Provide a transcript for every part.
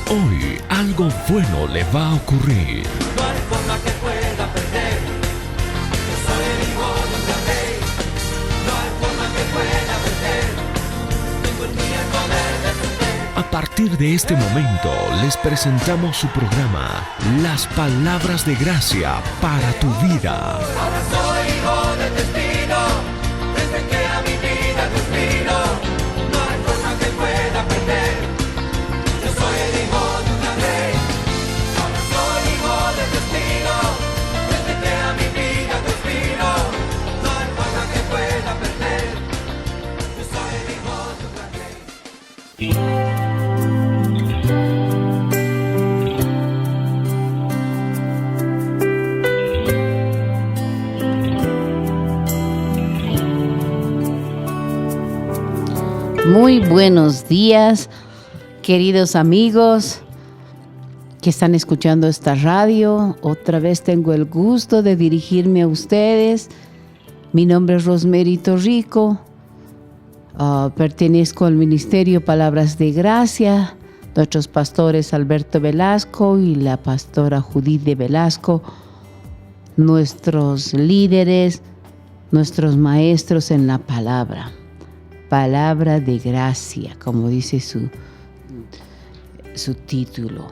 Hoy algo bueno le va a ocurrir. No hay forma que pueda perder. Yo soy el hijo de un gran rey. No hay forma que pueda perder. Tengo en mí el poder de su fe. A partir de este momento les presentamos su programa Las Palabras de Gracia para tu vida. Ahora soy hijo del destino. Desde que a mi vida Dios vino. No hay forma que pueda perder. Yo soy el hijo de un gran rey. Ahora soy hijo del destino. Desde que a mi vida Dios vino. No hay forma que pueda perder. Yo soy el hijo de un gran rey. Muy buenos días, queridos amigos que están escuchando esta radio. Otra vez tengo el gusto de dirigirme a ustedes. Mi nombre es Rosemary Torrico. Pertenezco al Ministerio Palabras de Gracia. Nuestros pastores Alberto Velasco y la pastora Judith de Velasco. Nuestros líderes, nuestros maestros en la palabra. Palabra de gracia, como dice su título.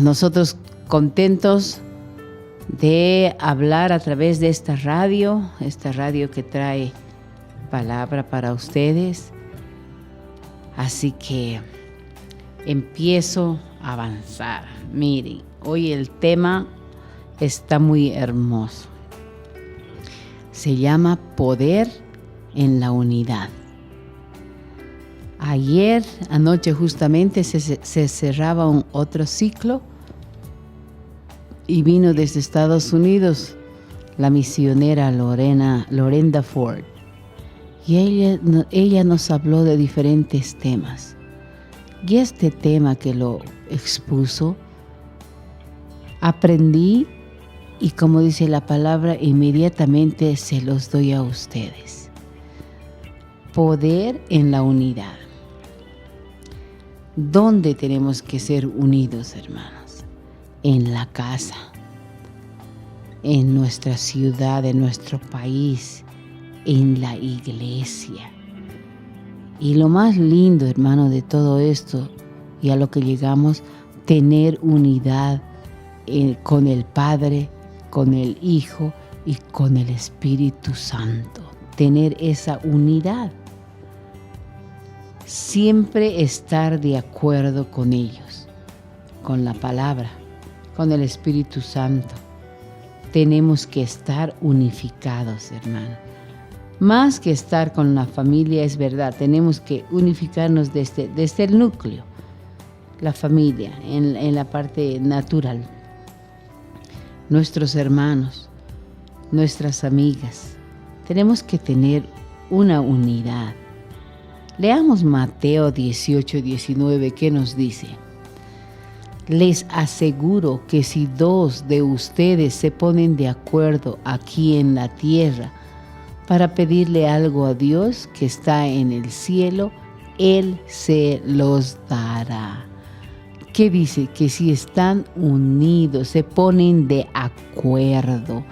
Nosotros contentos de hablar a través de esta radio que trae palabra para ustedes. Así que empiezo a avanzar. Miren, hoy el tema está muy hermoso. Se llama Poder en la unidad. Anoche justamente se cerraba otro ciclo y vino desde Estados Unidos la misionera Lorenda Ford. Y ella nos habló de diferentes temas. Y este tema que lo expuso, aprendí y como dice la palabra, inmediatamente se los doy a ustedes. Poder en la unidad. ¿Dónde tenemos que ser unidos, hermanos? En la casa, en nuestra ciudad, en nuestro país, en la iglesia. Y lo más lindo, hermano, de todo esto y a lo que llegamos, tener unidad con el Padre, con el Hijo y con el Espíritu Santo. Tener esa unidad. Siempre estar de acuerdo con ellos, con la palabra, con el Espíritu Santo. Tenemos que estar unificados, hermano. Más que estar con la familia, es verdad, tenemos que unificarnos desde el núcleo, la familia, en la parte natural. Nuestros hermanos, nuestras amigas, tenemos que tener una unidad. Leamos Mateo 18:19, ¿qué nos dice? Les aseguro que si 2 de ustedes se ponen de acuerdo aquí en la tierra para pedirle algo a Dios que está en el cielo, Él se los dará. ¿Qué dice? Que si están unidos, se ponen de acuerdo.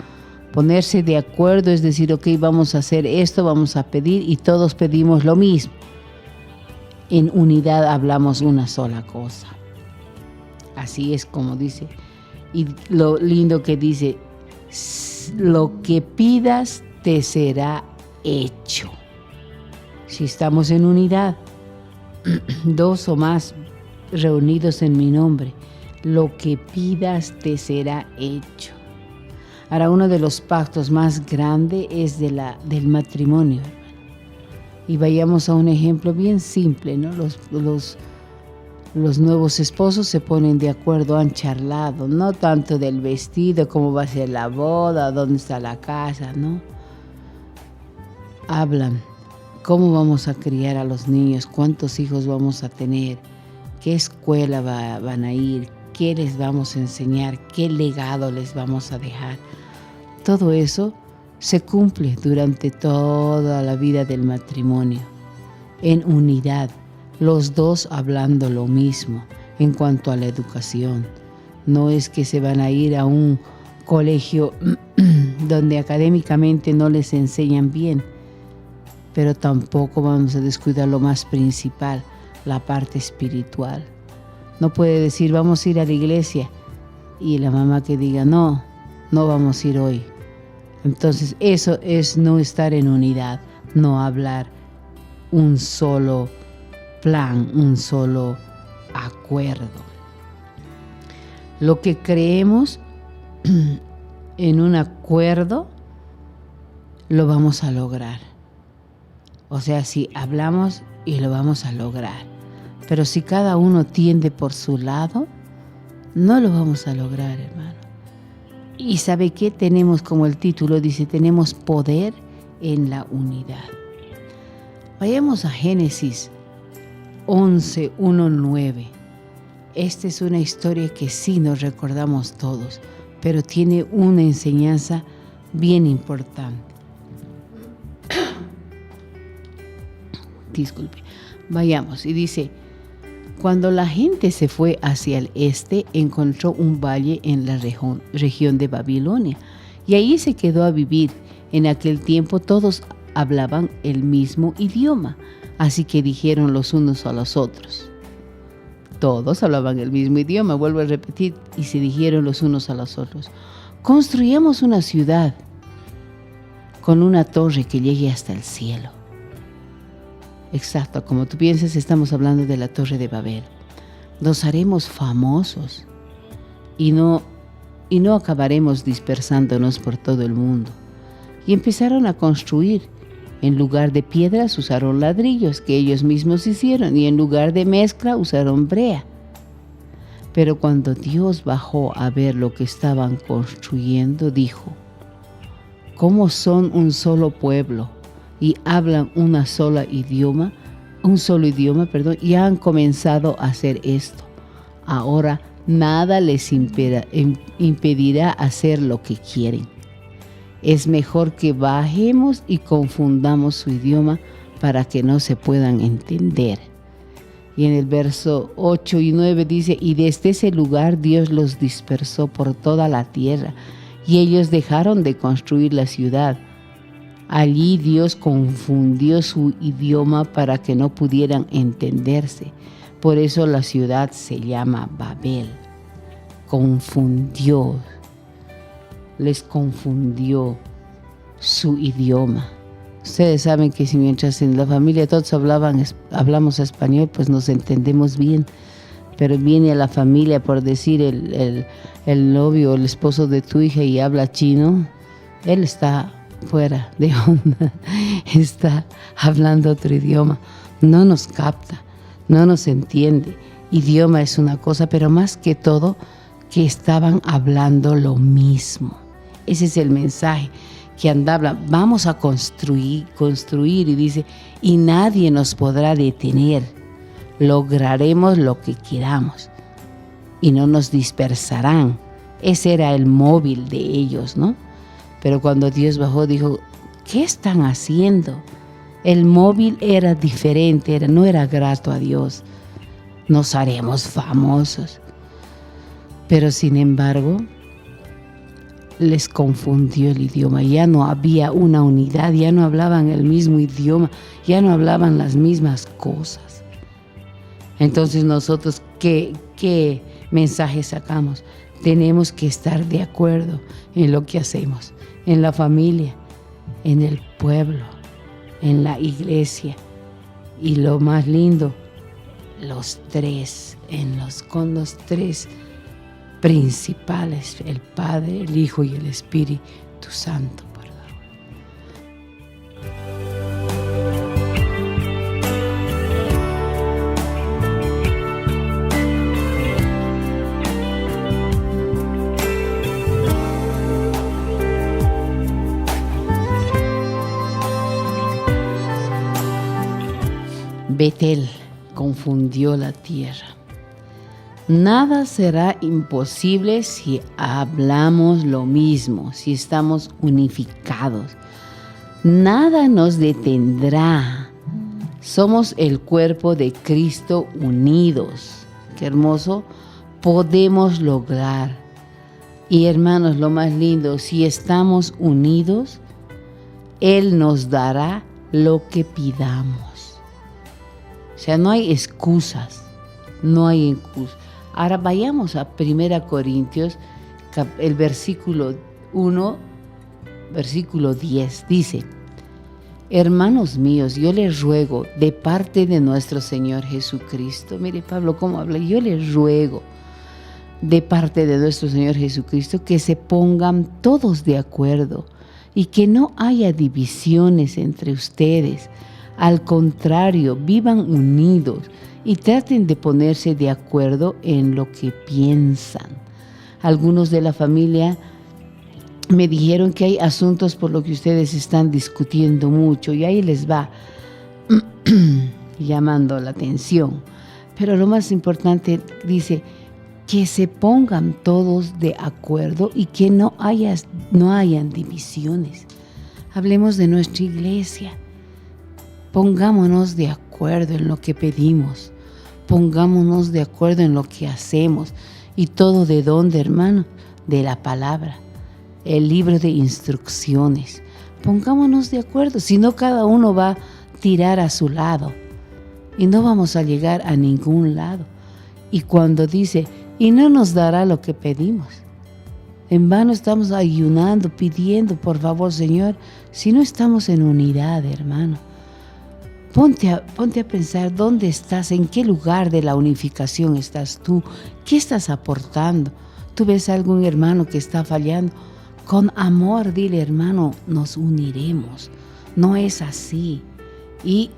Ponerse de acuerdo es decir, ok, vamos a hacer esto, vamos a pedir y todos pedimos lo mismo. En unidad hablamos una sola cosa. Así es como dice. Y lo lindo que dice, lo que pidas te será hecho. Si estamos en unidad, 2 o más reunidos en mi nombre, lo que pidas te será hecho. Ahora, uno de los pactos más grandes es del matrimonio. Y vayamos a un ejemplo bien simple, ¿no? Los nuevos esposos se ponen de acuerdo, han charlado, no tanto del vestido, cómo va a ser la boda, dónde está la casa, ¿no? Hablan, cómo vamos a criar a los niños, cuántos hijos vamos a tener, qué escuela van a ir, qué les vamos a enseñar, qué legado les vamos a dejar. Todo eso se cumple durante toda la vida del matrimonio, en unidad, los dos hablando lo mismo en cuanto a la educación. No es que se van a ir a un colegio donde académicamente no les enseñan bien, pero tampoco vamos a descuidar lo más principal, la parte espiritual. No puede decir vamos a ir a la iglesia y la mamá que diga no vamos a ir hoy. Entonces eso es no estar en unidad, no hablar un solo plan, un solo acuerdo. Lo que creemos en un acuerdo lo vamos a lograr. O sea, si hablamos y lo vamos a lograr. Pero si cada uno tiende por su lado, no lo vamos a lograr, hermano. Y ¿sabe qué? Tenemos, como el título dice, tenemos poder en la unidad. Vayamos a Génesis 11:1-9. Esta es una historia que sí nos recordamos todos, pero tiene una enseñanza bien importante. Disculpe. Vayamos, y dice: cuando la gente se fue hacia el este, encontró un valle en la región de Babilonia, y ahí se quedó a vivir. En aquel tiempo todos hablaban el mismo idioma, así que dijeron los unos a los otros. Todos hablaban el mismo idioma, vuelvo a repetir, y se dijeron los unos a los otros: construyamos una ciudad con una torre que llegue hasta el cielo. Exacto, como tú piensas, estamos hablando de la Torre de Babel. Nos haremos famosos y no acabaremos dispersándonos por todo el mundo. Y empezaron a construir. En lugar de piedras usaron ladrillos que ellos mismos hicieron, y en lugar de mezcla usaron brea. Pero cuando Dios bajó a ver lo que estaban construyendo, dijo: ¿cómo son un solo pueblo y hablan un solo idioma, y han comenzado a hacer esto? Ahora nada les impedirá hacer lo que quieren. Es mejor que bajemos y confundamos su idioma para que no se puedan entender. Y en el verso 8 y 9 dice: y desde ese lugar Dios los dispersó por toda la tierra, y ellos dejaron de construir la ciudad. Allí Dios confundió su idioma para que no pudieran entenderse. Por eso la ciudad se llama Babel. Les confundió su idioma. Ustedes saben que si mientras en la familia todos hablamos español, pues nos entendemos bien. Pero viene a la familia, por decir, el novio o el esposo de tu hija y habla chino, él está fuera de onda, está hablando otro idioma, no nos capta, no nos entiende. Idioma es una cosa, pero más que todo, que estaban hablando lo mismo. Ese es el mensaje que andaba. Vamos a construir, y dice: y nadie nos podrá detener. Lograremos lo que queramos y no nos dispersarán. Ese era el móvil de ellos, ¿no? Pero cuando Dios bajó, dijo: ¿qué están haciendo? El móvil era diferente, no era grato a Dios. Nos haremos famosos. Pero sin embargo, les confundió el idioma. Ya no había una unidad, ya no hablaban el mismo idioma, ya no hablaban las mismas cosas. Entonces nosotros, ¿qué mensaje sacamos? Tenemos que estar de acuerdo en lo que hacemos, en la familia, en el pueblo, en la iglesia. Y lo más lindo, con los tres principales: el Padre, el Hijo y el Espíritu Santo. Betel confundió la tierra. Nada será imposible si hablamos lo mismo, si estamos unificados. Nada nos detendrá Somos el cuerpo de Cristo unidos. Qué hermoso podemos lograr. Y hermanos, lo más lindo, si estamos unidos, Él nos dará lo que pidamos. O sea, no hay excusas, no hay excusas. Ahora vayamos a 1 Corintios, el versículo 1, versículo 10, dice: hermanos míos, yo les ruego de parte de nuestro Señor Jesucristo. Mire Pablo cómo habla. Yo les ruego de parte de nuestro Señor Jesucristo que se pongan todos de acuerdo y que no haya divisiones entre ustedes. Al contrario, vivan unidos y traten de ponerse de acuerdo en lo que piensan. Algunos de la familia me dijeron que hay asuntos por los que ustedes están discutiendo mucho y ahí les va llamando la atención. Pero lo más importante, dice, que se pongan todos de acuerdo y que no hayan divisiones. Hablemos de nuestra iglesia. Pongámonos de acuerdo en lo que pedimos. Pongámonos de acuerdo en lo que hacemos. ¿Y todo de dónde, hermano? De la palabra. El libro de instrucciones. Pongámonos de acuerdo, si no cada uno va a tirar a su lado y no vamos a llegar a ningún lado. Y cuando dice, y no nos dará lo que pedimos, en vano estamos ayunando, pidiendo, por favor, Señor, si no estamos en unidad, hermano. Ponte a pensar dónde estás, en qué lugar de la unificación estás tú, qué estás aportando. Tú ves a algún hermano que está fallando, con amor dile, hermano, nos uniremos. No es así. Y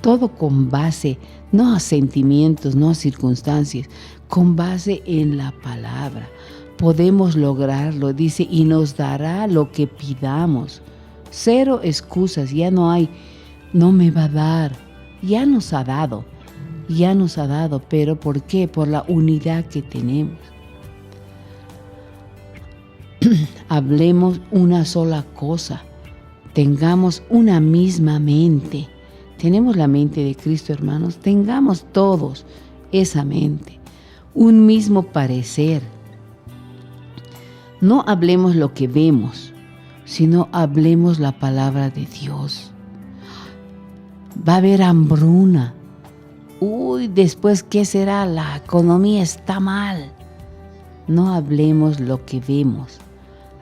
todo con base, no a sentimientos, no a circunstancias, con base en la palabra. Podemos lograrlo, dice, y nos dará lo que pidamos. Cero excusas, ya no hay, no me va a dar. Ya nos ha dado, pero ¿por qué? Por la unidad que tenemos. Hablemos una sola cosa, tengamos una misma mente. Tenemos la mente de Cristo, hermanos, tengamos todos esa mente, un mismo parecer. No hablemos lo que vemos, sino hablemos la palabra de Dios. Va a haber hambruna. Después, ¿qué será? La economía está mal. No hablemos lo que vemos.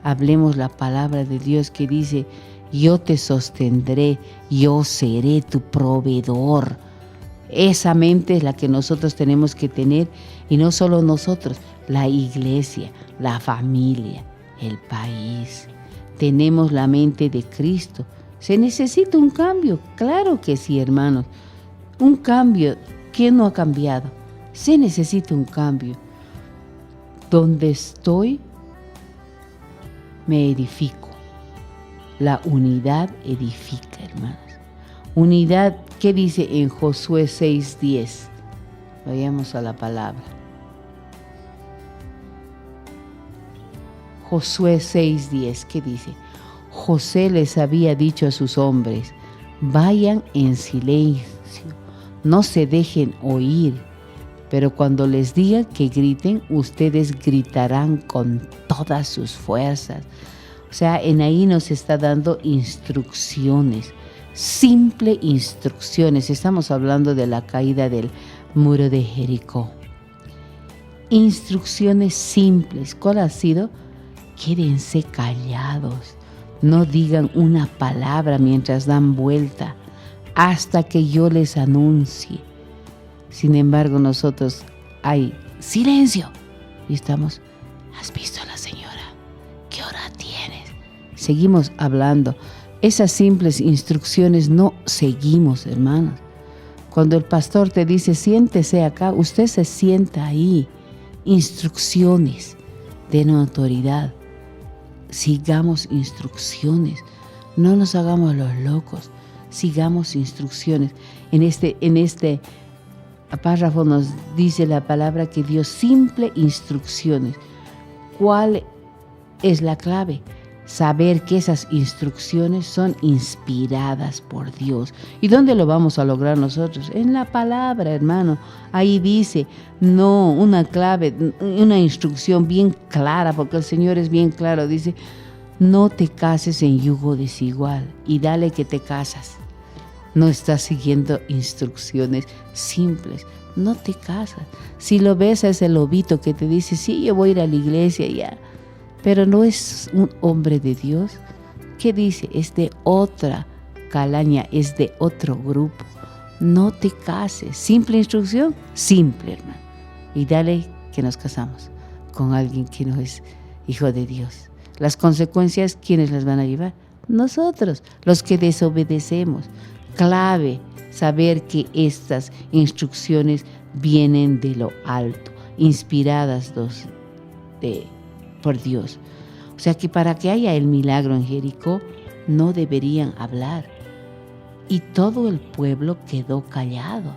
Hablemos la palabra de Dios que dice, yo te sostendré, yo seré tu proveedor. Esa mente es la que nosotros tenemos que tener, y no solo nosotros, la iglesia, la familia, el país. Tenemos la mente de Cristo. ¿Se necesita un cambio? Claro que sí, hermanos. Un cambio. ¿Quién no ha cambiado? Se necesita un cambio. Donde estoy, me edifico. La unidad edifica, hermanos. Unidad, ¿qué dice en Josué 6:10? Vayamos a la palabra. Josué 6:10, ¿qué dice? José les había dicho a sus hombres, vayan en silencio, no se dejen oír, pero cuando les diga que griten, ustedes gritarán con todas sus fuerzas. O sea, en ahí nos está dando instrucciones, simple instrucciones. Estamos hablando de la caída del muro de Jericó. Instrucciones simples. ¿Cuál ha sido? Quédense callados. No digan una palabra mientras dan vuelta hasta que yo les anuncie. Sin embargo, nosotros hay silencio y estamos, ¿has visto a la señora? ¿Qué hora tienes? Seguimos hablando. Esas simples instrucciones no seguimos, hermanos. Cuando el pastor te dice, siéntese acá, usted se sienta ahí. Instrucciones de una autoridad. Sigamos instrucciones, no nos hagamos los locos, sigamos instrucciones. En este párrafo nos dice la palabra que dio simple instrucciones. ¿Cuál es la clave? saber que esas instrucciones son inspiradas por Dios. ¿Y dónde lo vamos a lograr nosotros? En la palabra, hermano. Ahí dice, no, una clave, una instrucción bien clara, porque el Señor es bien claro. Dice, no te cases en yugo desigual y dale que te casas. No estás siguiendo instrucciones simples. No te casas. Si lo ves a ese lobito que te dice, sí, yo voy a ir a la iglesia ya, pero no es un hombre de Dios, ¿qué dice? Es de otra calaña, es de otro grupo. No te cases. Simple instrucción, simple, hermano. Y dale que nos casamos con alguien que no es hijo de Dios. Las consecuencias, ¿quiénes las van a llevar? Nosotros, los que desobedecemos. Clave saber que estas instrucciones vienen de lo alto, inspiradas por Dios. O sea que para que haya el milagro en Jericó, no deberían hablar. Y todo el pueblo quedó callado.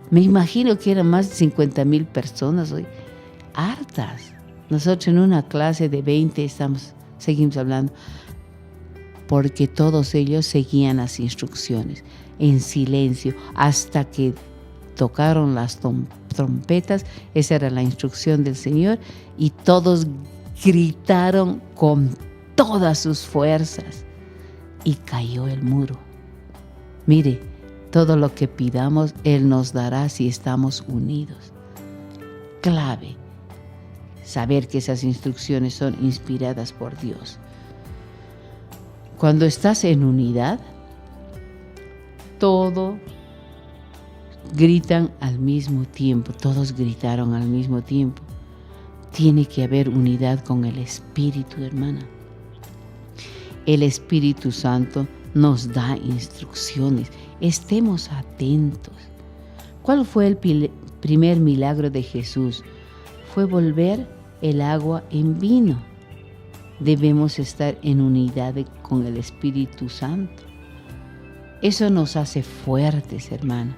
Me imagino que eran más de 50,000 personas hoy, hartas. Nosotros en una clase de 20 seguimos hablando, porque todos ellos seguían las instrucciones en silencio hasta que tocaron las trompetas. Esa era la instrucción del Señor, y todos gritaron con todas sus fuerzas y cayó el muro. Mire, todo lo que pidamos Él nos dará si estamos unidos. Clave, saber que esas instrucciones son inspiradas por Dios. Cuando estás en unidad, todos gritan al mismo tiempo, todos gritaron al mismo tiempo. Tiene que haber unidad con el Espíritu, hermana. El Espíritu Santo nos da instrucciones. Estemos atentos. ¿Cuál fue el primer milagro de Jesús? Fue volver el agua en vino. Debemos estar en unidad con el Espíritu Santo. Eso nos hace fuertes, hermana.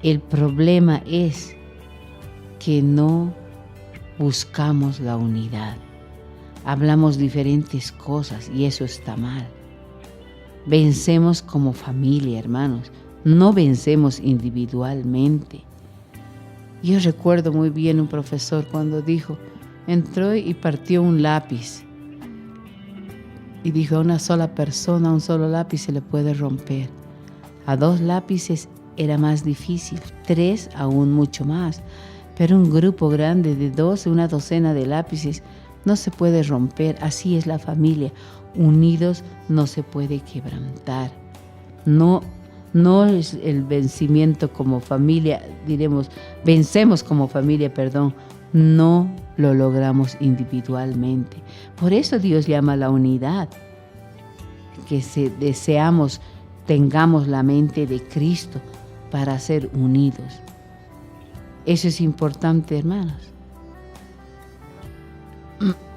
El problema es que no buscamos la unidad. Hablamos diferentes cosas y eso está mal. Vencemos como familia, hermanos. No vencemos individualmente. Yo recuerdo muy bien un profesor cuando entró y partió un lápiz. Y dijo, a una sola persona, un solo lápiz se le puede romper. A 2 lápices era más difícil, 3 aún mucho más. Pero un grupo grande de 12, una docena de lápices, no se puede romper. Así es la familia. Unidos no se puede quebrantar. No es el vencimiento como familia, vencemos como familia, no lo logramos individualmente. Por eso Dios llama a la unidad, que tengamos la mente de Cristo para ser unidos. Eso es importante, hermanos.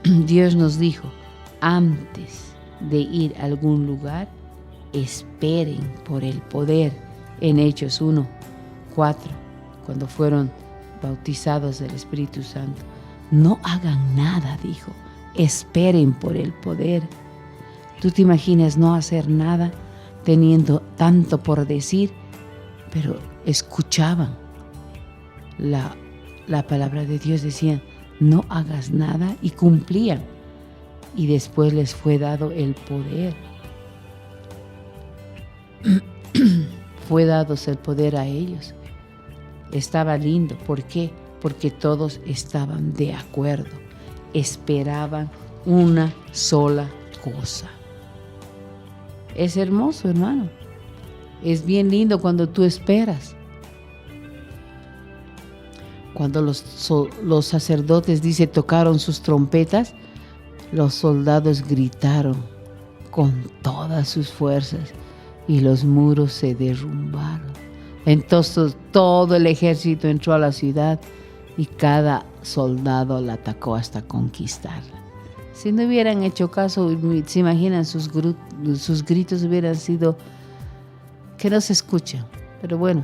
Dios nos dijo, antes de ir a algún lugar, esperen por el poder. En Hechos 1:4, cuando fueron bautizados del Espíritu Santo. No hagan nada, dijo. Esperen por el poder. ¿Tú te imaginas no hacer nada teniendo tanto por decir? Pero escuchaban la palabra de Dios, decían, no hagas nada, y cumplían. Y después les fue dado el poder. Fue dado el poder a ellos. Estaba lindo. ¿Por qué? Porque todos estaban de acuerdo. Esperaban una sola cosa. Es hermoso, hermano. Es bien lindo cuando tú esperas. Cuando los sacerdotes, dice, tocaron sus trompetas, los soldados gritaron con todas sus fuerzas y los muros se derrumbaron. Entonces todo el ejército entró a la ciudad y cada soldado la atacó hasta conquistarla. Si no hubieran hecho caso, se imaginan, sus gritos hubieran sido que no se escuchan. Pero bueno,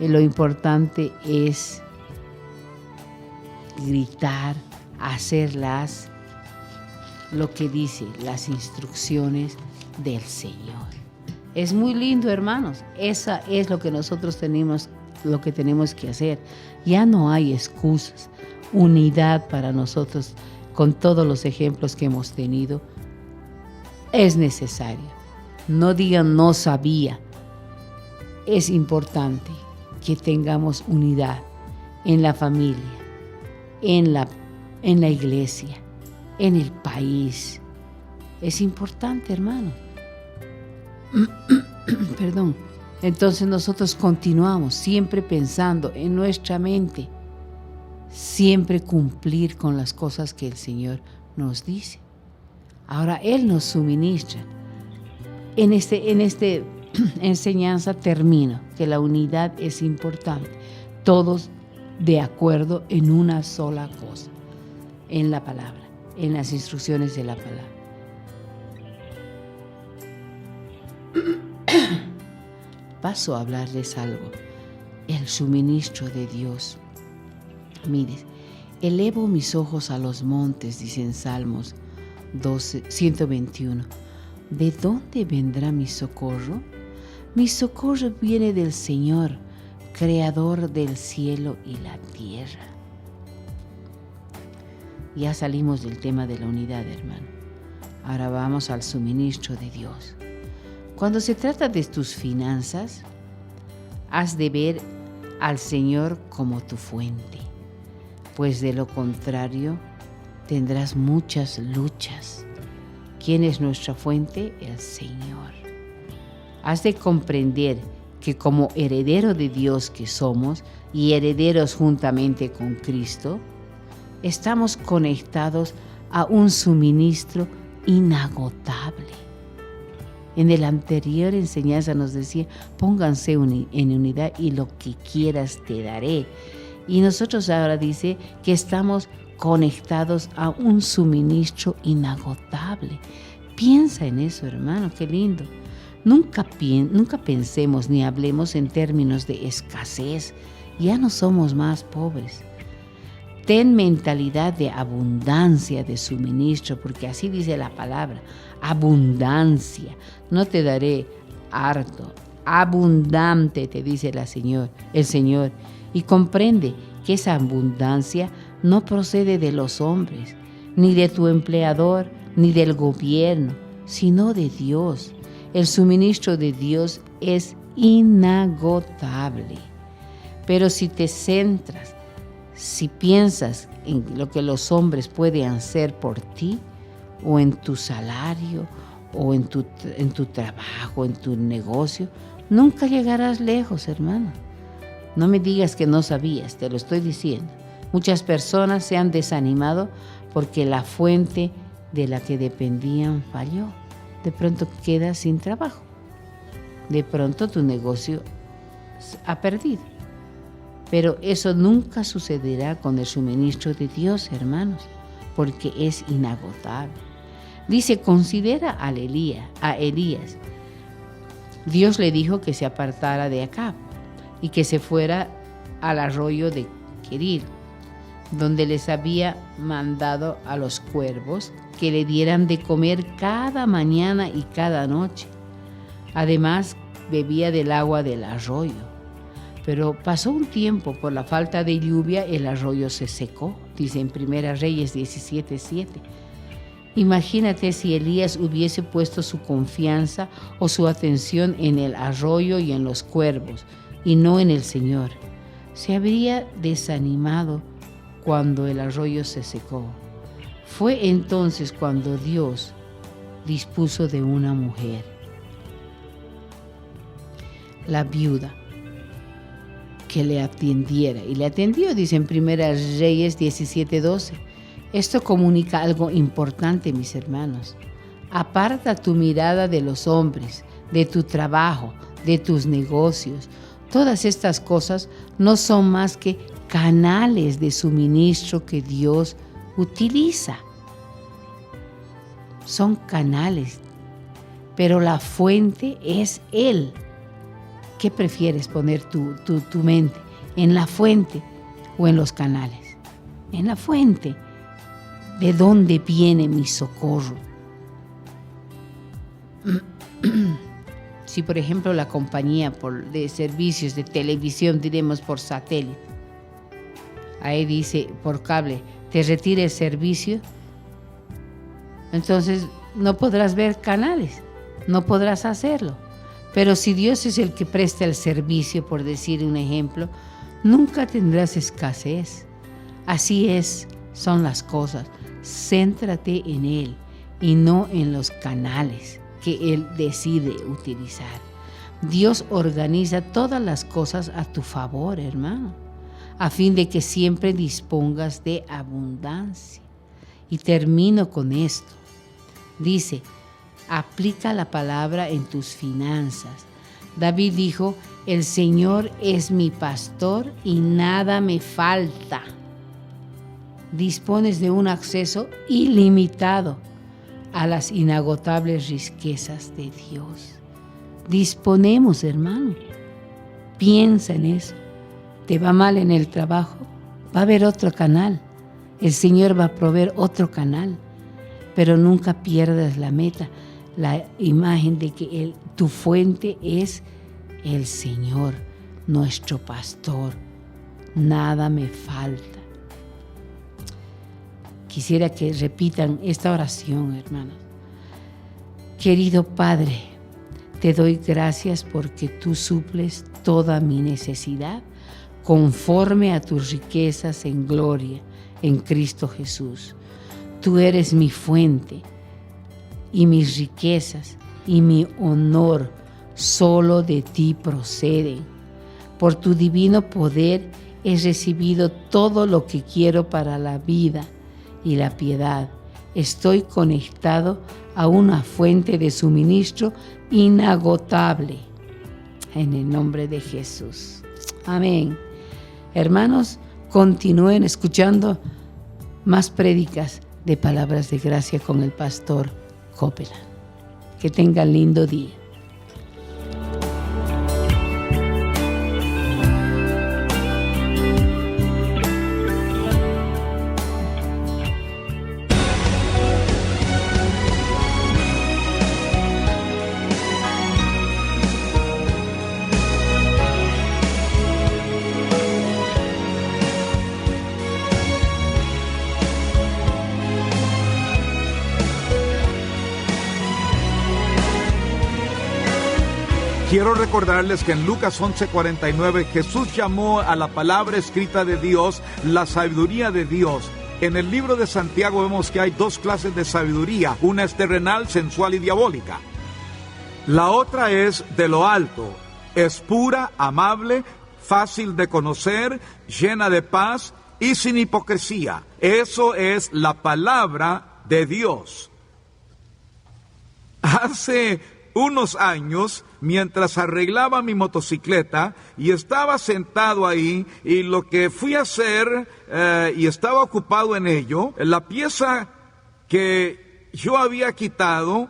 lo importante es gritar, hacer las lo que dice las instrucciones del Señor. Es muy lindo, hermanos. Esa es lo que nosotros tenemos que hacer. Ya no hay excusas. Unidad para nosotros, con todos los ejemplos que hemos tenido, es necesario. No digan no sabía. Es importante que tengamos unidad en la familia, en la iglesia, en el país. Es importante, hermano. Perdón. Entonces nosotros continuamos siempre pensando en nuestra mente, siempre cumplir con las cosas que el Señor nos dice. Ahora Él nos suministra. En este enseñanza termino que la unidad es importante. Todos de acuerdo en una sola cosa, en la palabra, en las instrucciones de la palabra. Paso a hablarles algo. El suministro de Dios. Mire, elevo mis ojos a los montes, dice en Salmos 121. ¿De dónde vendrá mi socorro? Mi socorro viene del Señor, creador del cielo y la tierra. Ya salimos del tema de la unidad, hermano. Ahora vamos al suministro de Dios. Cuando se trata de tus finanzas, has de ver al Señor como tu fuente, pues de lo contrario tendrás muchas luchas. ¿Quién es nuestra fuente? El Señor. Has de comprender que como heredero de Dios que somos y herederos juntamente con Cristo, estamos conectados a un suministro inagotable. En el anterior enseñanza nos decía, pónganse en unidad y lo que quieras te daré. Y nosotros ahora dice que estamos conectados a un suministro inagotable. Piensa en eso, hermano, qué lindo. Nunca pensemos ni hablemos en términos de escasez. Ya no somos más pobres. Ten mentalidad de abundancia de suministro, porque así dice la palabra, abundancia. No te daré harto, abundante te dice el Señor. Y comprende que esa abundancia no procede de los hombres, ni de tu empleador, ni del gobierno, sino de Dios. El suministro de Dios es inagotable. Pero si te centras, si piensas en lo que los hombres pueden hacer por ti, o en tu salario, o en tu trabajo, en tu negocio, nunca llegarás lejos, hermano. No me digas que no sabías, te lo estoy diciendo. Muchas personas se han desanimado porque la fuente de la que dependían falló. De pronto quedas sin trabajo. De pronto tu negocio ha perdido. Pero eso nunca sucederá con el suministro de Dios, hermanos, porque es inagotable. Dice, considera a Elías. Dios le dijo que se apartara de Acab y que se fuera al arroyo de Queril, donde les había mandado a los cuervos que le dieran de comer cada mañana y cada noche. Además, bebía del agua del arroyo. Pero pasó un tiempo, por la falta de lluvia, el arroyo se secó, dice en 1 Reyes 17:7. Imagínate si Elías hubiese puesto su confianza o su atención en el arroyo y en los cuervos, y no en el Señor. Se habría desanimado cuando el arroyo se secó. Fue entonces cuando Dios dispuso de una mujer, la viuda, que le atendiera. Y le atendió, dice en 1 Reyes 17:12. Esto comunica algo importante, mis hermanos. Aparta tu mirada de los hombres, de tu trabajo, de tus negocios. Todas estas cosas no son más que canales de suministro que Dios utiliza. Son canales, pero la fuente es Él. ¿Qué prefieres poner tu mente? ¿En la fuente o en los canales? En la fuente. ¿De dónde viene mi socorro? Si por ejemplo la compañía de servicios de televisión, diremos por satélite, ahí dice por cable, te retira el servicio, entonces no podrás ver canales, no podrás hacerlo. Pero si Dios es el que presta el servicio, por decir un ejemplo, nunca tendrás escasez. Así son las cosas. Céntrate en Él y no en los canales que Él decide utilizar. Dios organiza todas las cosas a tu favor, hermano, a fin de que siempre dispongas de abundancia. Y termino con esto. Dice, aplica la palabra en tus finanzas. David dijo, el Señor es mi pastor y nada me falta. Dispones de un acceso ilimitado a las inagotables riquezas de Dios. Disponemos, hermano. Piensa en eso. ¿Te va mal en el trabajo? Va a haber otro canal. El Señor va a proveer otro canal. Pero nunca pierdas la meta, la imagen de que tu fuente es el Señor, nuestro pastor. Nada me falta. Quisiera que repitan esta oración, hermanos. Querido Padre, te doy gracias porque tú suples toda mi necesidad conforme a tus riquezas en gloria en Cristo Jesús. Tú eres mi fuente y mis riquezas y mi honor solo de ti proceden. Por tu divino poder he recibido todo lo que quiero para la vida y la piedad. Estoy conectado a una fuente de suministro inagotable. En el nombre de Jesús. Amén. Hermanos, continúen escuchando más prédicas de palabras de gracia con el pastor Copeland. Que tengan lindo día. Quiero recordarles que en Lucas 11:49 Jesús llamó a la palabra escrita de Dios la sabiduría de Dios. En el libro de Santiago vemos que hay dos clases de sabiduría. Una es terrenal, sensual y diabólica. La otra es de lo alto. Es pura, amable, fácil de conocer, llena de paz y sin hipocresía. Eso es la palabra de Dios. Hace unos años, mientras arreglaba mi motocicleta y estaba sentado ahí, y lo que fui a hacer y estaba ocupado en ello, la pieza que yo había quitado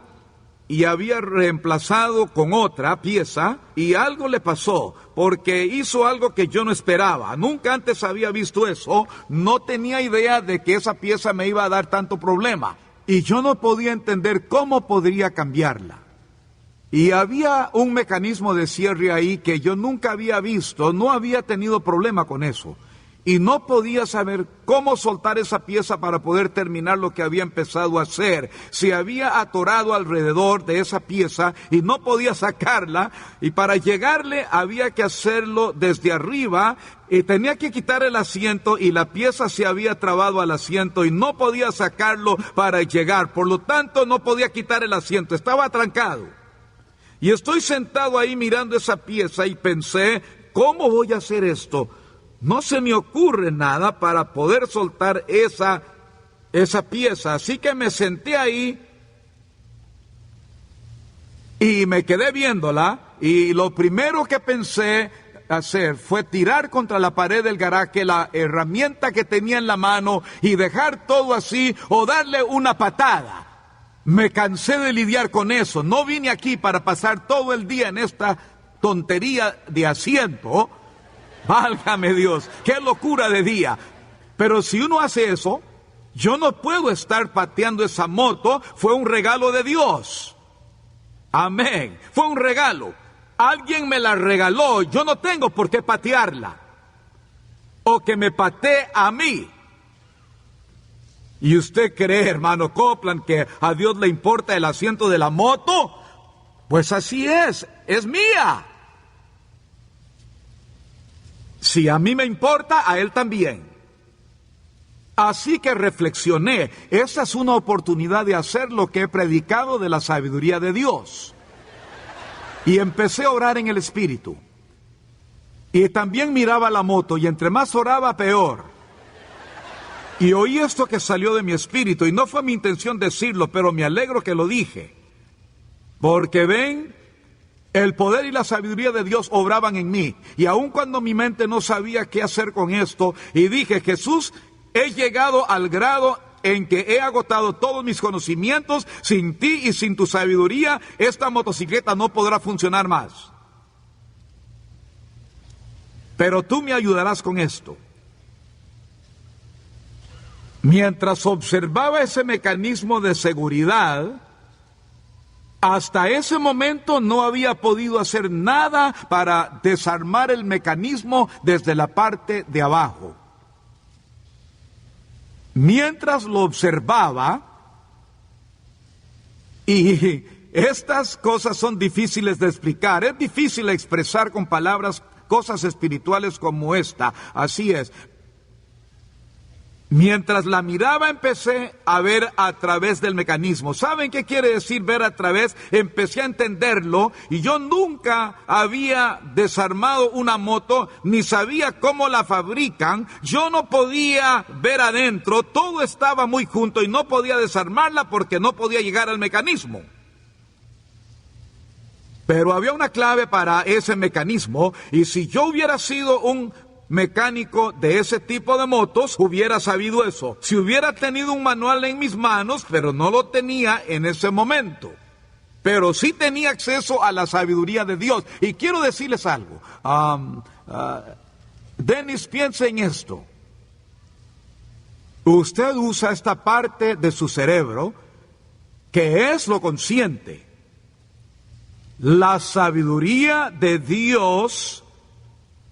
y había reemplazado con otra pieza, y algo le pasó, porque hizo algo que yo no esperaba. Nunca antes había visto eso, no tenía idea de que esa pieza me iba a dar tanto problema, y yo no podía entender cómo podría cambiarla. Y había un mecanismo de cierre ahí que yo nunca había visto, no había tenido problema con eso. Y no podía saber cómo soltar esa pieza para poder terminar lo que había empezado a hacer. Se había atorado alrededor de esa pieza y no podía sacarla. Y para llegarle había que hacerlo desde arriba. Y tenía que quitar el asiento y la pieza se había trabado al asiento y no podía sacarlo para llegar. Por lo tanto, no podía quitar el asiento, estaba atrancado. Y estoy sentado ahí mirando esa pieza y pensé, ¿cómo voy a hacer esto? No se me ocurre nada para poder soltar esa pieza. Así que me senté ahí y me quedé viéndola. Y lo primero que pensé hacer fue tirar contra la pared del garaje la herramienta que tenía en la mano y dejar todo así o darle una patada. Me cansé de lidiar con eso. No vine aquí para pasar todo el día en esta tontería de asiento. Válgame Dios, qué locura de día. Pero si uno hace eso, Yo no puedo estar pateando esa moto, fue un regalo de Dios. Amén, fue un regalo. Alguien me la regaló, yo no tengo por qué patearla. O que me patee a mí. ¿Y usted cree, hermano Copeland, que a Dios le importa el asiento de la moto? Pues así es mía. Si a mí me importa, a Él también. Así que reflexioné, esa es una oportunidad de hacer lo que he predicado de la sabiduría de Dios. Y empecé a orar en el Espíritu. Y también miraba la moto, y entre más oraba, peor. Y oí esto que salió de mi espíritu, y no fue mi intención decirlo, pero me alegro que lo dije. Porque ven, el poder y la sabiduría de Dios obraban en mí. Y aun cuando mi mente no sabía qué hacer con esto, y dije, Jesús, he llegado al grado en que he agotado todos mis conocimientos, sin ti y sin tu sabiduría, esta motocicleta no podrá funcionar más. Pero tú me ayudarás con esto. Mientras observaba ese mecanismo de seguridad, hasta ese momento no había podido hacer nada para desarmar el mecanismo desde la parte de abajo. Mientras lo observaba, y estas cosas son difíciles de explicar, es difícil expresar con palabras cosas espirituales como esta, así es. Mientras la miraba empecé a ver a través del mecanismo. ¿Saben qué quiere decir ver a través? Empecé a entenderlo y yo nunca había desarmado una moto, ni sabía cómo la fabrican. Yo no podía ver adentro, todo estaba muy junto y no podía desarmarla porque no podía llegar al mecanismo. Pero había una clave para ese mecanismo y si yo hubiera sido un mecánico de ese tipo de motos, hubiera sabido eso. Si hubiera tenido un manual en mis manos, pero no lo tenía en ese momento. Pero sí tenía acceso a la sabiduría de Dios. Y quiero decirles algo. Dennis, piense en esto. Usted usa esta parte de su cerebro, que es lo consciente. La sabiduría de Dios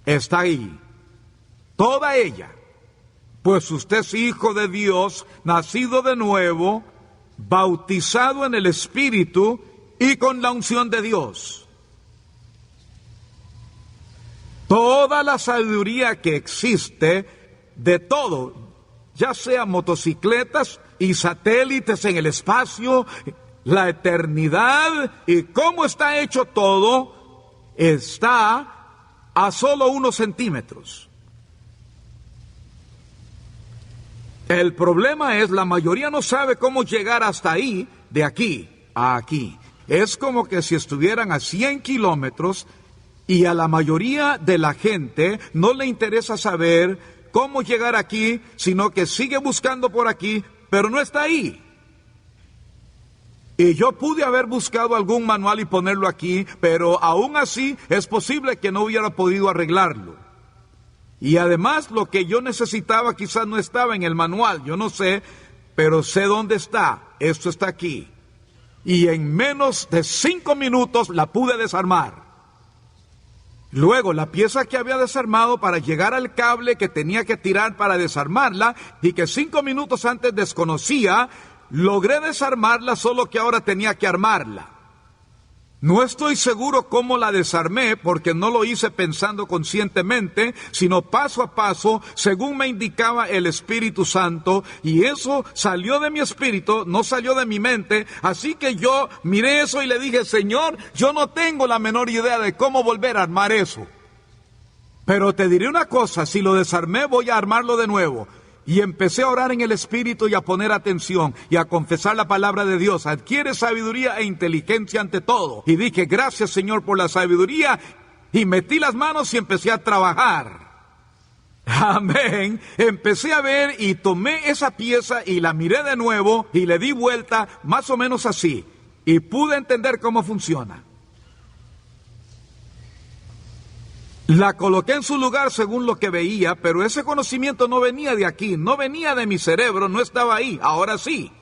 está ahí. Toda ella, pues usted es hijo de Dios, nacido de nuevo, bautizado en el Espíritu y con la unción de Dios. Toda la sabiduría que existe de todo, ya sea motocicletas y satélites en el espacio, la eternidad y cómo está hecho todo, está a solo unos centímetros. El problema es, la mayoría no sabe cómo llegar hasta ahí, de aquí a aquí. Es como que si estuvieran a 100 kilómetros y a la mayoría de la gente no le interesa saber cómo llegar aquí, sino que sigue buscando por aquí, pero no está ahí. Y yo pude haber buscado algún manual y ponerlo aquí, pero aún así es posible que no hubiera podido arreglarlo. Y además lo que yo necesitaba quizás no estaba en el manual, yo no sé, pero sé dónde está, esto está aquí. Y en menos de 5 minutos la pude desarmar. Luego la pieza que había desarmado para llegar al cable que tenía que tirar para desarmarla y que 5 minutos antes desconocía, logré desarmarla, solo que ahora tenía que armarla. No estoy seguro cómo la desarmé porque no lo hice pensando conscientemente, sino paso a paso, según me indicaba el Espíritu Santo, y eso salió de mi espíritu, no salió de mi mente, así que yo miré eso y le dije, Señor, yo no tengo la menor idea de cómo volver a armar eso. Pero te diré una cosa, si lo desarmé voy a armarlo de nuevo. Y empecé a orar en el Espíritu y a poner atención y a confesar la palabra de Dios. Adquiere sabiduría e inteligencia ante todo. Y dije, gracias Señor por la sabiduría. Y metí las manos y empecé a trabajar. Amén. Empecé a ver y tomé esa pieza y la miré de nuevo y le di vuelta más o menos así. Y pude entender cómo funciona. La coloqué en su lugar según lo que veía, pero ese conocimiento no venía de aquí, no venía de mi cerebro, no estaba ahí, ahora sí.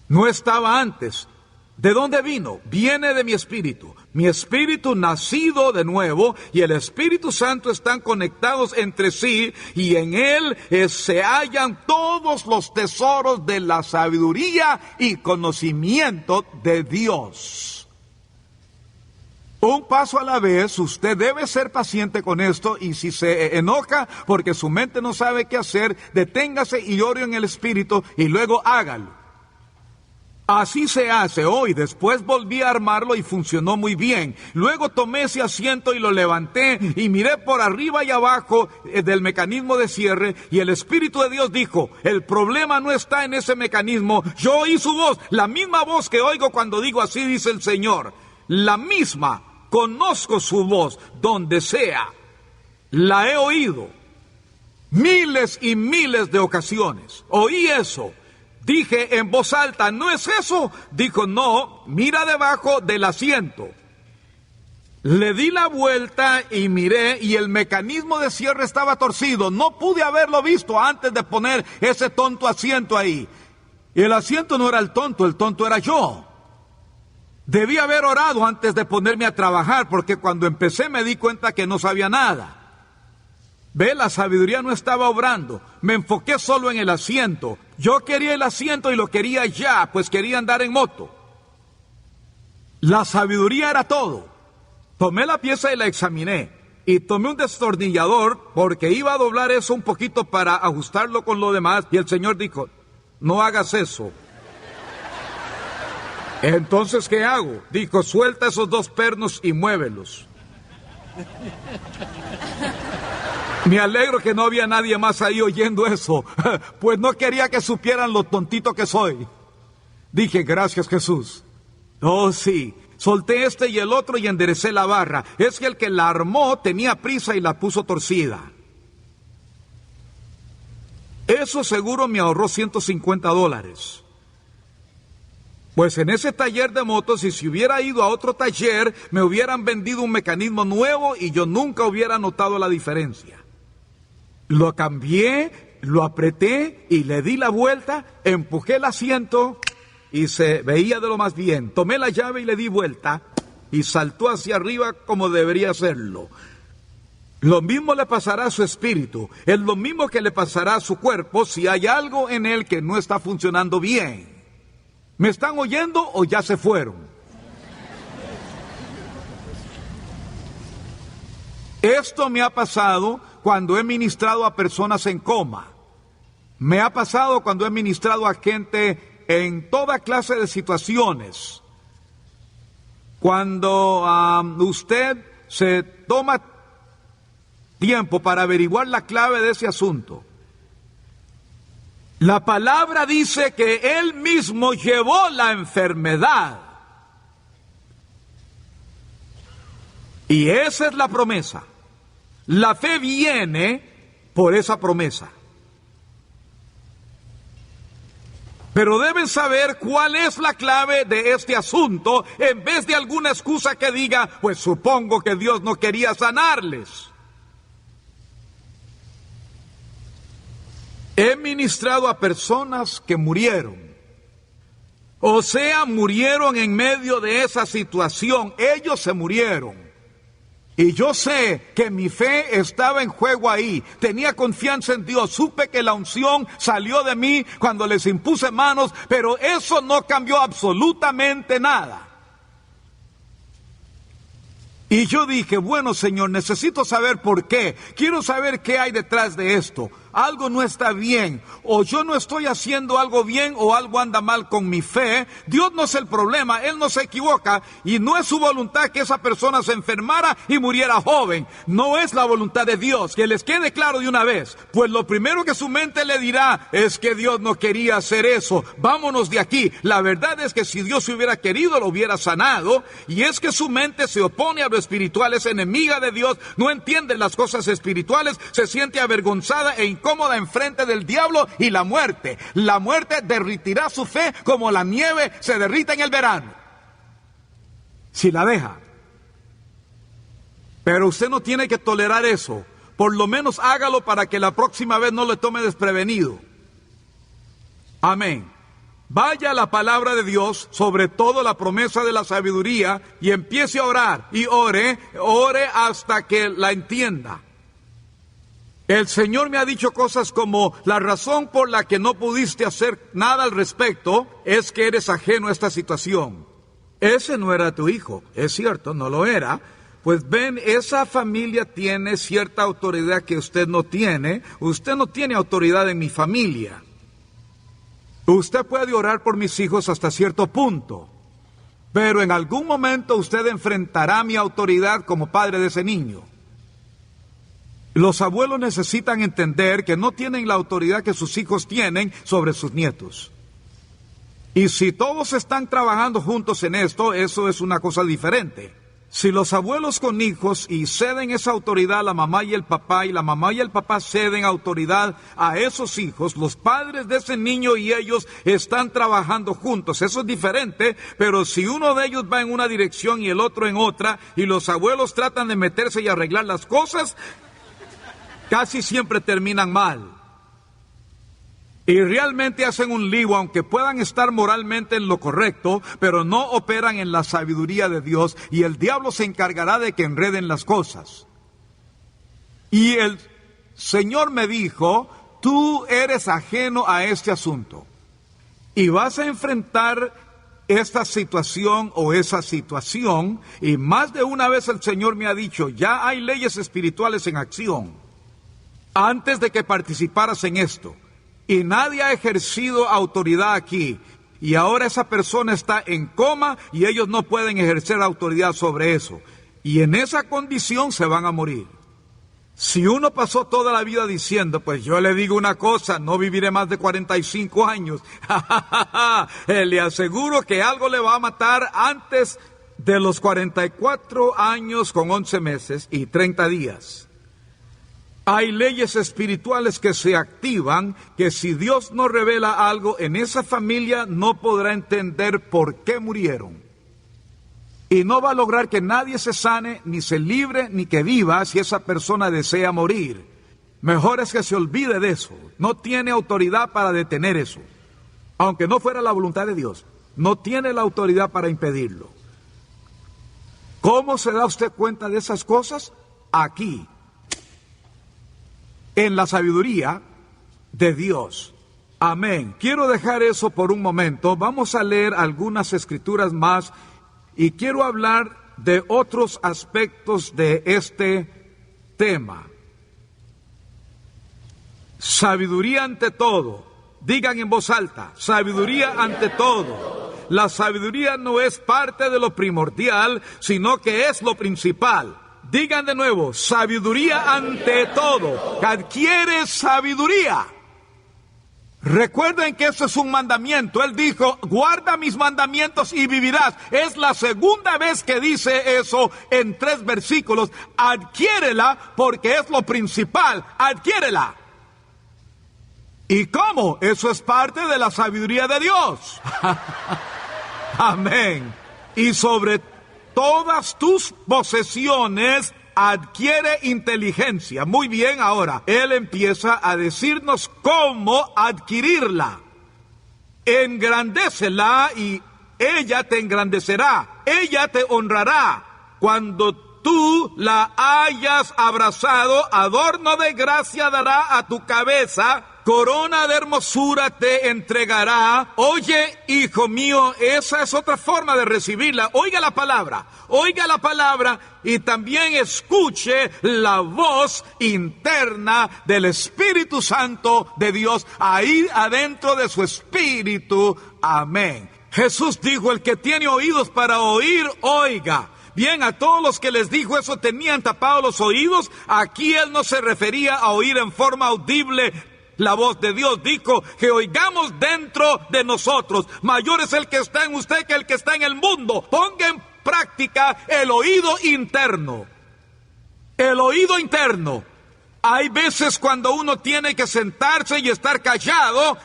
No estaba antes. ¿De dónde vino? Viene de mi espíritu. Mi espíritu nacido de nuevo y el Espíritu Santo están conectados entre sí y en él se hallan todos los tesoros de la sabiduría y conocimiento de Dios. Un paso a la vez, usted debe ser paciente con esto y si se enoja porque su mente no sabe qué hacer, deténgase y ore en el Espíritu y luego hágalo. Así se hace hoy. Después volví a armarlo y funcionó muy bien. Luego tomé ese asiento y lo levanté y miré por arriba y abajo del mecanismo de cierre y el Espíritu de Dios dijo, el problema no está en ese mecanismo. Yo oí su voz, la misma voz que oigo cuando digo así dice el Señor. La misma, conozco su voz donde sea. La he oído miles y miles de ocasiones. Oí eso. Dije en voz alta, ¿no es eso? Dijo, no, mira debajo del asiento. Le di la vuelta y miré y el mecanismo de cierre estaba torcido. No pude haberlo visto antes de poner ese tonto asiento ahí. Y el asiento no era el tonto era yo. Debí haber orado antes de ponerme a trabajar porque cuando empecé me di cuenta que no sabía nada. Ve, la sabiduría no estaba obrando. Me enfoqué solo en el asiento. Yo quería el asiento y lo quería ya, pues quería andar en moto. La sabiduría era todo. Tomé la pieza y la examiné. Y tomé un destornillador porque iba a doblar eso un poquito para ajustarlo con lo demás. Y el Señor dijo, no hagas eso. Entonces, ¿qué hago? Dijo, suelta esos dos pernos y muévelos. Me alegro que no había nadie más ahí oyendo eso, pues no quería que supieran lo tontito que soy. Dije, gracias Jesús. Oh sí, solté este y el otro y enderecé la barra. Es que el que la armó tenía prisa y la puso torcida. Eso seguro me ahorró $150. Pues en ese taller de motos, y si hubiera ido a otro taller, me hubieran vendido un mecanismo nuevo y yo nunca hubiera notado la diferencia. Lo cambié, lo apreté y le di la vuelta, empujé el asiento y se veía de lo más bien. Tomé la llave y le di vuelta y saltó hacia arriba como debería hacerlo. Lo mismo le pasará a su espíritu, es lo mismo que le pasará a su cuerpo si hay algo en él que no está funcionando bien. ¿Me están oyendo o ya se fueron? Esto me ha pasado cuando he ministrado a personas en coma. Me ha pasado cuando he ministrado a gente en toda clase de situaciones. Cuando usted se toma tiempo para averiguar la clave de ese asunto. La palabra dice que Él mismo llevó la enfermedad. Y esa es la promesa. La fe viene por esa promesa. Pero deben saber cuál es la clave de este asunto en vez de alguna excusa que diga, pues supongo que Dios no quería sanarles. He ministrado a personas que murieron. O sea, murieron en medio de esa situación. Ellos se murieron. Y yo sé que mi fe estaba en juego ahí. Tenía confianza en Dios. Supe que la unción salió de mí cuando les impuse manos, pero eso no cambió absolutamente nada. Y yo dije, bueno, Señor, necesito saber por qué. Quiero saber qué hay detrás de esto. Algo no está bien, o yo no estoy haciendo algo bien, o algo anda mal con mi fe. Dios no es el problema, Él no se equivoca, y no es su voluntad que esa persona se enfermara y muriera joven. No es la voluntad de Dios, que les quede claro de una vez. Pues lo primero que su mente le dirá es que Dios no quería hacer eso. Vámonos de aquí. La verdad es que si Dios hubiera querido, lo hubiera sanado, y es que su mente se opone a lo espiritual, es enemiga de Dios, no entiende las cosas espirituales, se siente avergonzada e incómoda enfrente del diablo y la muerte. La muerte derritirá su fe como la nieve se derrite en el verano, si la deja. Pero usted no tiene que tolerar eso. Por lo menos hágalo para que la próxima vez no le tome desprevenido. Amén. Vaya a la palabra de Dios, sobre todo la promesa de la sabiduría, y empiece a orar. Y ore hasta que la entienda. El Señor me ha dicho cosas como: la razón por la que no pudiste hacer nada al respecto es que eres ajeno a esta situación. Ese no era tu hijo, es cierto, no lo era. Pues ven, esa familia tiene cierta autoridad que usted no tiene. Usted no tiene autoridad en mi familia. Usted puede orar por mis hijos hasta cierto punto, pero en algún momento usted enfrentará mi autoridad como padre de ese niño. Los abuelos necesitan entender que no tienen la autoridad que sus hijos tienen sobre sus nietos. Y si todos están trabajando juntos en esto, eso es una cosa diferente. Si los abuelos con hijos y ceden esa autoridad a la mamá y el papá, y la mamá y el papá ceden autoridad a esos hijos, los padres de ese niño y ellos están trabajando juntos. Eso es diferente, pero si uno de ellos va en una dirección y el otro en otra, y los abuelos tratan de meterse y arreglar las cosas, casi siempre terminan mal. Y realmente hacen un lío, aunque puedan estar moralmente en lo correcto, pero no operan en la sabiduría de Dios, y el diablo se encargará de que enreden las cosas. Y el Señor me dijo: tú eres ajeno a este asunto, y vas a enfrentar esta situación o esa situación, y más de una vez el Señor me ha dicho: ya hay leyes espirituales en acción, antes de que participaras en esto. Y nadie ha ejercido autoridad aquí. Y ahora esa persona está en coma y ellos no pueden ejercer autoridad sobre eso. Y en esa condición se van a morir. Si uno pasó toda la vida diciendo: pues yo le digo una cosa, no viviré más de 45 años. Le aseguro que algo le va a matar antes de los 44 años con 11 meses y 30 días. Hay leyes espirituales que se activan, que si Dios no revela algo en esa familia, no podrá entender por qué murieron. Y no va a lograr que nadie se sane, ni se libre, ni que viva si esa persona desea morir. Mejor es que se olvide de eso. No tiene autoridad para detener eso. Aunque no fuera la voluntad de Dios, no tiene la autoridad para impedirlo. ¿Cómo se da usted cuenta de esas cosas? Aquí, en la sabiduría de Dios. Amén. Quiero dejar eso por un momento. Vamos a leer algunas escrituras más y quiero hablar de otros aspectos de este tema. Sabiduría ante todo. Digan en voz alta: sabiduría ante todo. La sabiduría no es parte de lo primordial, sino que es lo principal. Digan de nuevo: sabiduría ante todo. Adquiere sabiduría. Recuerden que eso es un mandamiento. Él dijo: guarda mis mandamientos y vivirás. Es la segunda vez que dice eso en 3 versículos. Adquiérela porque es lo principal. Adquiérela. ¿Y cómo? Eso es parte de la sabiduría de Dios. Amén. Y sobre todas tus posesiones adquiere inteligencia. Muy bien, ahora Él empieza a decirnos cómo adquirirla. Engrandécela y ella te engrandecerá. Ella te honrará. Cuando tú la hayas abrazado, adorno de gracia dará a tu cabeza. Corona de hermosura te entregará. Oye, hijo mío, esa es otra forma de recibirla. Oiga la palabra y también escuche la voz interna del Espíritu Santo de Dios ahí adentro de su espíritu. Amén. Jesús dijo: el que tiene oídos para oír, oiga. Bien, a todos los que les dijo eso tenían tapados los oídos. Aquí Él no se refería a oír en forma audible la voz de Dios. Dijo que oigamos dentro de nosotros. Mayor es el que está en usted que el que está en el mundo. Ponga en práctica el oído interno. El oído interno. Hay veces cuando uno tiene que sentarse y estar callado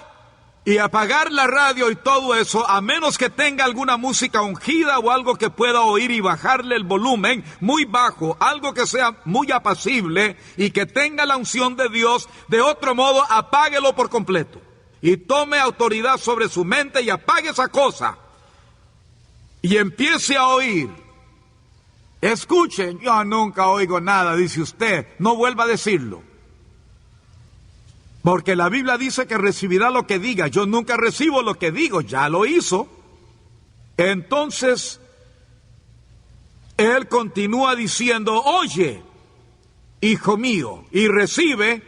y apagar la radio y todo eso, a menos que tenga alguna música ungida o algo que pueda oír y bajarle el volumen muy bajo, algo que sea muy apacible y que tenga la unción de Dios. De otro modo, apáguelo por completo y tome autoridad sobre su mente y apague esa cosa y empiece a oír. Escuchen, yo nunca oigo nada, dice usted, no vuelva a decirlo. Porque la Biblia dice que recibirá lo que diga. Yo nunca recibo lo que digo, ya lo hizo. Entonces, él continúa diciendo, oye, hijo mío, y recibe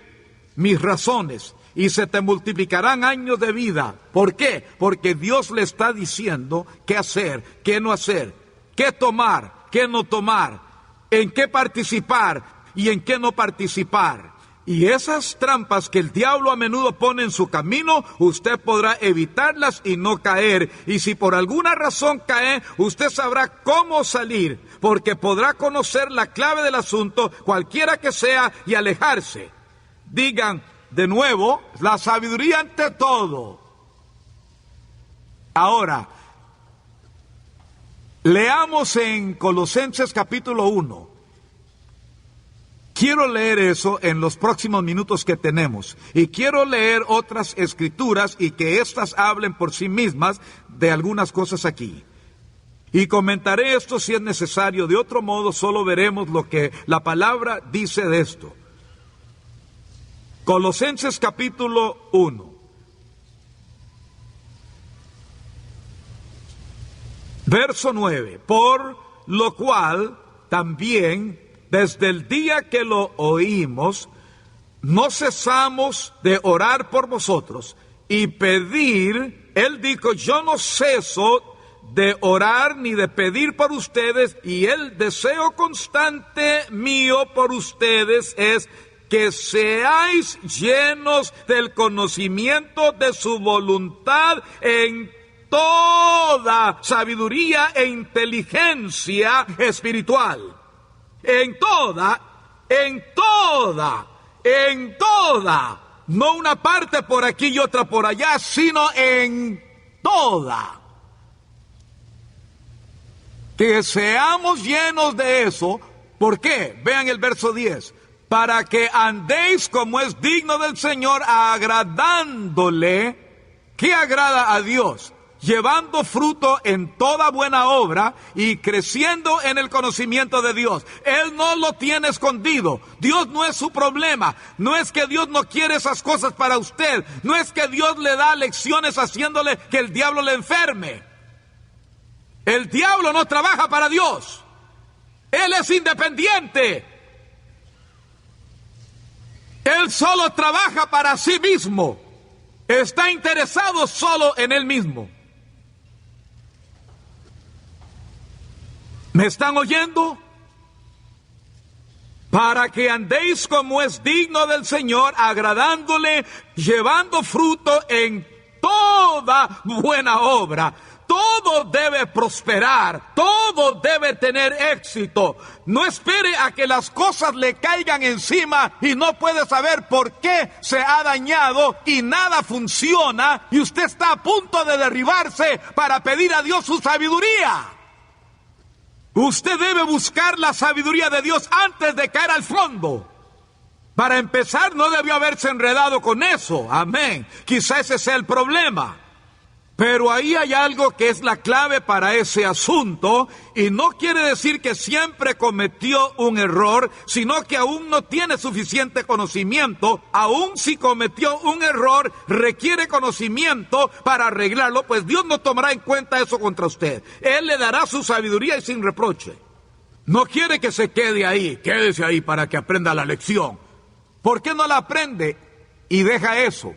mis razones, y se te multiplicarán años de vida. ¿Por qué? Porque Dios le está diciendo qué hacer, qué no hacer, qué tomar, qué no tomar, en qué participar y en qué no participar. Y esas trampas que el diablo a menudo pone en su camino, usted podrá evitarlas y no caer. Y si por alguna razón cae, usted sabrá cómo salir, porque podrá conocer la clave del asunto, cualquiera que sea, y alejarse. Digan de nuevo, la sabiduría ante todo. Ahora, leamos en Colosenses capítulo 1. Quiero leer eso en los próximos minutos que tenemos. Y quiero leer otras escrituras y que éstas hablen por sí mismas de algunas cosas aquí. Y comentaré esto si es necesario. De otro modo, solo veremos lo que la palabra dice de esto. Colosenses capítulo 1. Verso 9. Por lo cual también, desde el día que lo oímos, no cesamos de orar por vosotros y pedir. Él dijo, yo no ceso de orar ni de pedir por ustedes, y el deseo constante mío por ustedes es que seáis llenos del conocimiento de su voluntad en toda sabiduría e inteligencia espiritual. En toda, no una parte por aquí y otra por allá, sino en toda. Que seamos llenos de eso. ¿Por qué? Vean el verso 10. Para que andéis como es digno del Señor, agradándole. ¿Qué agrada a Dios? Llevando fruto en toda buena obra y creciendo en el conocimiento de Dios. Él no lo tiene escondido. Dios no es su problema. No es que Dios no quiere esas cosas para usted. No es que Dios le da lecciones haciéndole que el diablo le enferme. El diablo no trabaja para Dios. Él es independiente. Él solo trabaja para sí mismo. Está interesado solo en él mismo. ¿Me están oyendo? Para que andéis como es digno del Señor, agradándole, llevando fruto en toda buena obra. Todo debe prosperar, todo debe tener éxito. No espere a que las cosas le caigan encima y no puede saber por qué se ha dañado y nada funciona y usted está a punto de derribarse para pedir a Dios su sabiduría. Usted debe buscar la sabiduría de Dios antes de caer al fondo. Para empezar, no debió haberse enredado con eso. Amén. Quizá ese sea el problema. Pero ahí hay algo que es la clave para ese asunto, y no quiere decir que siempre cometió un error, sino que aún no tiene suficiente conocimiento. Aún si cometió un error, requiere conocimiento para arreglarlo, pues Dios no tomará en cuenta eso contra usted. Él le dará su sabiduría y sin reproche. No quiere que se quede ahí, quédese ahí para que aprenda la lección. ¿Por qué no la aprende y deja eso?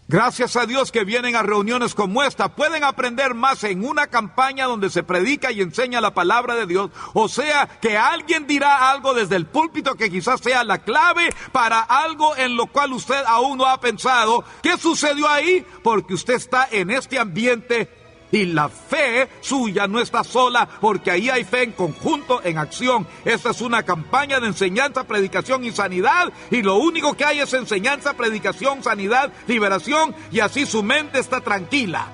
Gracias a Dios que vienen a reuniones como esta, pueden aprender más en una campaña donde se predica y enseña la palabra de Dios. O sea, que alguien dirá algo desde el púlpito que quizás sea la clave para algo en lo cual usted aún no ha pensado. ¿Qué sucedió ahí? Porque usted está en este ambiente Y la fe suya no está sola, porque ahí hay fe en conjunto, en acción. Esta es una campaña de enseñanza, predicación y sanidad, y lo único que hay es enseñanza, predicación, sanidad, liberación, y así su mente está tranquila.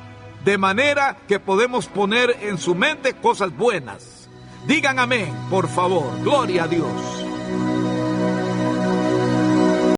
De manera que podemos poner en su mente cosas buenas. Digan amén, por favor. Gloria a Dios.